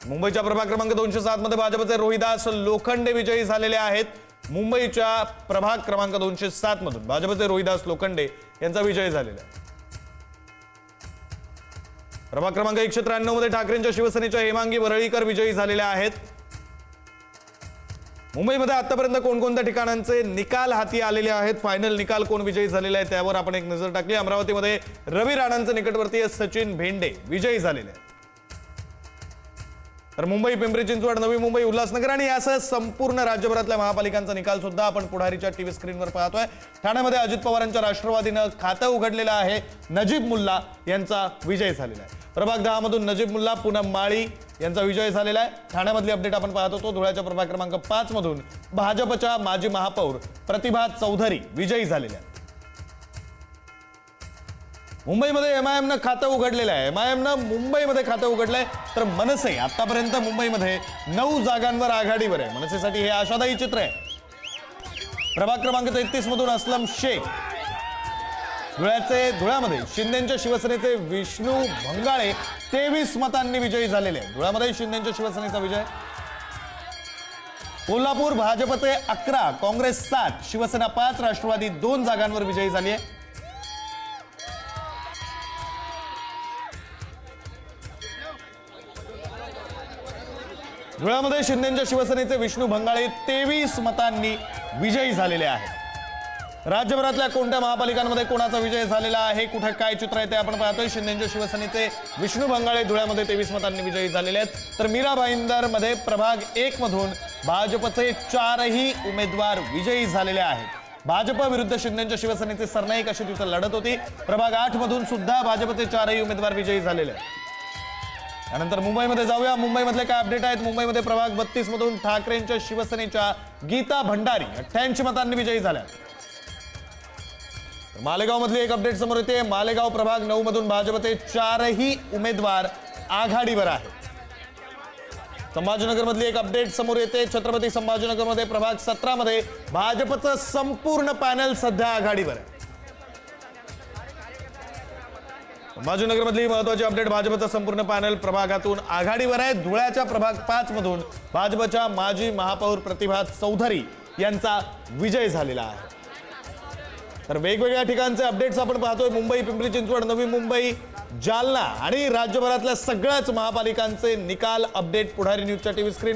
मुंबईच्या प्रभाग क्रमांक 207 मध्ये भाजपचे रोहिदास लोखंडे विजयी झालेले आहेत। मुंबईच्या प्रभाग क्रमांक 207 मधून भाजपचे रोहिदास लोखंडे यांचा विजय झालेला आहे। प्रभाग क्रमांक 193 मध्ये ठाकरेंच्या शिवसेनेच्या हेमांगी वरळीकर विजयी झालेल्या आहेत। मुंबईमध्ये आतापर्यंत कोणकोणत्या ठिकाणांचे निकाल हाती आलेले आहेत, फायनल निकाल कोण विजयी झालेला आहे त्यावर आपण एक नजर टाकली। अमरावतीमध्ये रवी राणांचे निकटवर्तीय सचिन भेंडे विजयी झालेले आहेत। तर मुंबई, पिंपरी चिंचवड, नवी मुंबई, उल्हासनगर आणि यासह संपूर्ण राज्यभरातल्या महापालिकांचा निकाल सुद्धा आपण पुढारीच्या टीव्ही स्क्रीनवर पाहतोय। ठाण्यामध्ये अजित पवारांच्या राष्ट्रवादीनं खातं उघडलेलं आहे। नजीब मुल्ला यांचा विजय झालेला आहे। प्रभाग 10 मधून नजीब मुल्ला, पूनम माळी यांचा विजय झालेला आहे। ठाण्यामधली अपडेट आपण पाहत होतो। धुळ्याच्या प्रभाग क्रमांक 5 मधून भाजपच्या माजी महापौर प्रतिभा चौधरी विजयी झालेल्या आहेत। मुंबईमध्ये एमआयएमनं खातं उघडलेलं आहे। एमआयएमनं मुंबईमध्ये खातं उघडलंय, तर मनसे आतापर्यंत मुंबईमध्ये 9 जागांवर आघाडीवर आहे। मनसेसाठी हे आशादायी चित्र आहे। प्रभाग क्रमांक 33 मधून असलम शेख, धुळ्यामध्ये शिंदेच्या शिवसेनेचे विष्णू भंगाळे 23 मतांनी विजयी झालेले आहेत। धुळ्यामध्ये शिंदेच्या शिवसेनेचा विजय। कोल्हापूर भाजपचे 11, काँग्रेस 7, शिवसेना 5, राष्ट्रवादी 2 जागांवर विजयी झाली आहे। धुळ्यामध्ये शिंदेच्या शिवसेनेचे विष्णू भंगाळे 23 मतांनी विजयी झालेले आहेत। राज्यभरातल्या कोणत्या महापालिकांमध्ये कोणाचा विजय झालेला आहे, कुठे काय चित्र आहे ते आपण पाहतोय। शिंदेच्या शिवसेनेचे विष्णू भंगाळे धुळ्यामध्ये 23 मतांनी विजयी झालेले आहेत। तर मीरा भाईंदर मध्ये प्रभाग 1 मधून भाजपचे 4ही उमेदवार विजयी झालेले आहेत। भाजप विरुद्ध शिंदेच्या शिवसेनेचे सरनाईक अशी तिथे लढत होती। प्रभाग 8 मधून सुद्धा भाजपचे 4ही उमेदवार विजयी झालेले आहेत। त्यानंतर मुंबईमध्ये जाऊया। मुंबईमधले काय अपडेट आहेत। मुंबईमध्ये प्रभाग 32 मधून ठाकरेंच्या शिवसेनेच्या गीता भंडारी 88 मतांनी विजयी झाल्या। मालेगाव मधली एक अपडेट समोर येते। मालेगाव प्रभाग 9 मधून भाजपचे 4ही उमेदवार आघाडीवर आहेत। संभाजीनगर मधली एक अपडेट समोर येते। छत्रपती संभाजीनगर मध्ये प्रभाग 17 मध्ये भाजपचं संपूर्ण पॅनल सध्या आघाडीवर आहे। संभाजीनगर मधली महत्त्वाची अपडेट, भाजपचा संपूर्ण पॅनल प्रभागातून आघाडीवर आहे। धुळ्याच्या प्रभाग 5 मधून भाजपच्या माजी महापौर प्रतिभा चौधरी यांचा विजय झालेला आहे। तर वेगवेगळ्या ठिकाणचे अपडेट्स आपण पाहतोय। मुंबई, पिंपरी चिंचवड, नवी मुंबई, जालना आणि राज्यभरातल्या सगळ्याच महापालिकांचे निकाल अपडेट पुढारी न्यूजच्या टीव्ही स्क्रीनवर